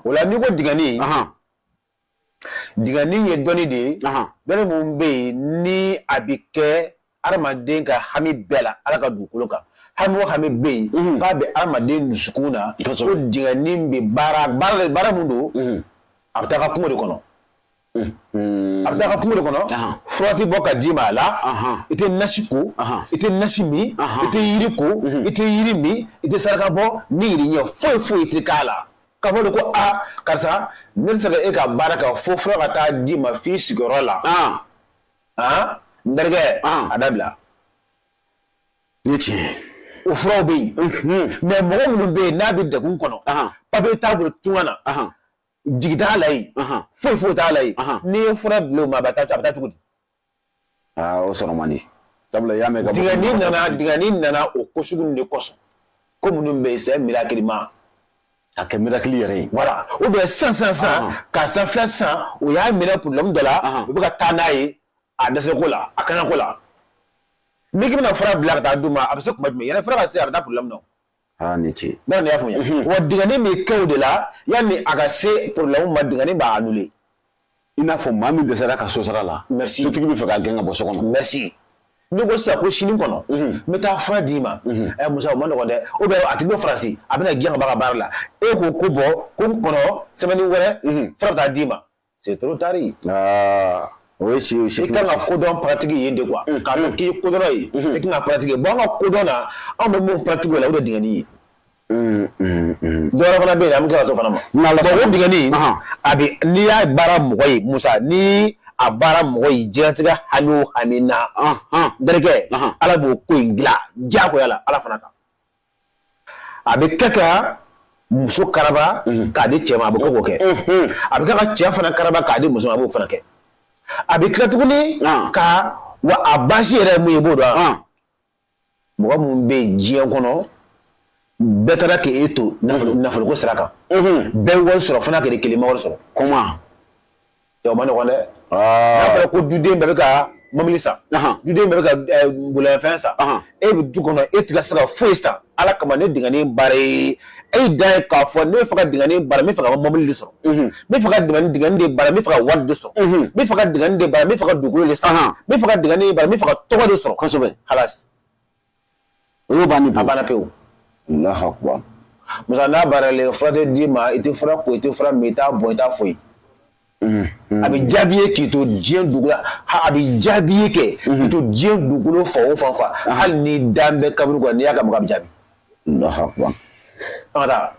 o la ni ko digani digani ye dɔnni de ye dɔnni mun bɛ yen ni a bɛ kɛ adamaden ka hami bɛɛ la Ala ka dugukolo kan hami o hami bɛ yen k'a bɛ adamaden dusukun na ko digani bɛ baara mun don a bɛ taa ka kungo de kɔnɔ a bɛ taa ka kungo de kɔnɔ fura tɛ bɔ ka d'i ma a la i tɛ nasi ko i tɛ nasi min i tɛ yiri ko i tɛ yiri min i tɛ saraka bɔ ni yiri ɲɛ foyi tɛ k'a la k'a fɔ de ko karisa ne tɛ se ka e ka baara kɛ fo fura ka taa d'i ma f'i sigiyɔrɔ la n terikɛ a dabila ni tiɲɛ o furaw bɛ yen mais mɔgɔ minnu bɛ yen n'a bɛ degun kɔnɔ papiye t'a bolo tunga na jigi t'a la yen foyi t'a la yen n'i ye fura bila o ma a bɛ taa cogo di o sɔrɔ man di sabula i y'a mɛn digani nana o ko sugu de kosɔn ko minnu bɛ yen c'est miracle ma a kɛ miracle yɛrɛ ye voilà ou bien san ka sanfɛ san o y'a minɛ problème dɔ la u bɛ ka taa n'a ye a dɛsɛ ko la a kaɲa ko la n'i k'i bɛna fura bila ka taa d'u ma a bɛ se kuma jumɛn yɛrɛ fura ka se a bɛ taa problème na ni ce n'a y'a faamuya wa digani bɛ kɛ o de la yanni a ka se problème ma digani b'a annulé i n'a fɔ maa min dɛsɛra ka so sara la merci sotigi bɛ fɛ ka gɛn ka bɔ so kɔnɔ merci ne ko sisan ko sini kɔnɔ n bɛ taa fura d'i ma Musa o ma nɔgɔn dɛ ou bien a tigi bɛ faransi a bɛna gɛn ka bɔ a ka baara la e ko ko bɔ ko n kɔnɔ semaine wɛrɛ fura bɛ taa d'i ma c'est trop tard o ye si i kan ka kodɔn pratique yen de quoi k'a dɔn k'i ye kodɔnna ye i kan ka pratique bon an ka kodɔn na anw bɛ mun pratique o la o de ye digani ye dɔwɛrɛ fana bɛ yen an bɛ tila ka s'o fana ma o digani a bɛ n'i y'a baara mɔgɔ ye Musa ni a baara mɔgɔ ye diɲɛlatigɛ hami o hami na n terikɛ Ala b'o ko in dilan diyagoya la Ala fana kan a bɛ kɛ ka muso karaba k'a di cɛ ma a bɛ k'o kɛ a bɛ kɛ ka cɛ fana karaba k'a di muso ma a b'o fana kɛ a bɛ tila tuguni ka wa a basi yɛrɛ mun ye i b'o dɔn mɔgɔ mun bɛ yen diɲɛ kɔnɔ bɛɛ taara k'e to nafoloko sira kan bɛɛ wari sɔrɔ fana k'e kelen ma wari sɔrɔ comment o ma nɔgɔn dɛ n'a fɔra ko duden bɛɛ bɛ ka mobili san duden bɛɛ bɛ ka bolifɛn san e bɛ du kɔnɔ e tɛ ka se ka foyi san Ala kama ne digani baara ye e da ye k'a fɔ ne bɛ fɛ ka digani baara n bɛ fɛ ka mobili de sɔrɔ n bɛ fɛ ka digani de baara n bɛ fɛ ka wari de sɔrɔ n bɛ fɛ ka digani de baara n bɛ fɛ ka dugukolo de san n bɛ fɛ ka digani de baara n bɛ fɛ ka tɔgɔ de sɔrɔ kosɛbɛ halas o y'o bannen a banna pewu Allahu akbar Musa n'a baaralen fura tɛ d'i ma i tɛ fura ko i tɛ fura min i t'a bɔ i t'a foyi a bɛ jaabi ye k'i to diɲɛ dugukolo a bɛ jaabi ye kɛ k'i to diɲɛ dugukolo fan o fan hali ni dan bɛ kaburu kɔnɔ n'i y'a ka mɔgɔ a bɛ jaabi Allahu akbar an ka taa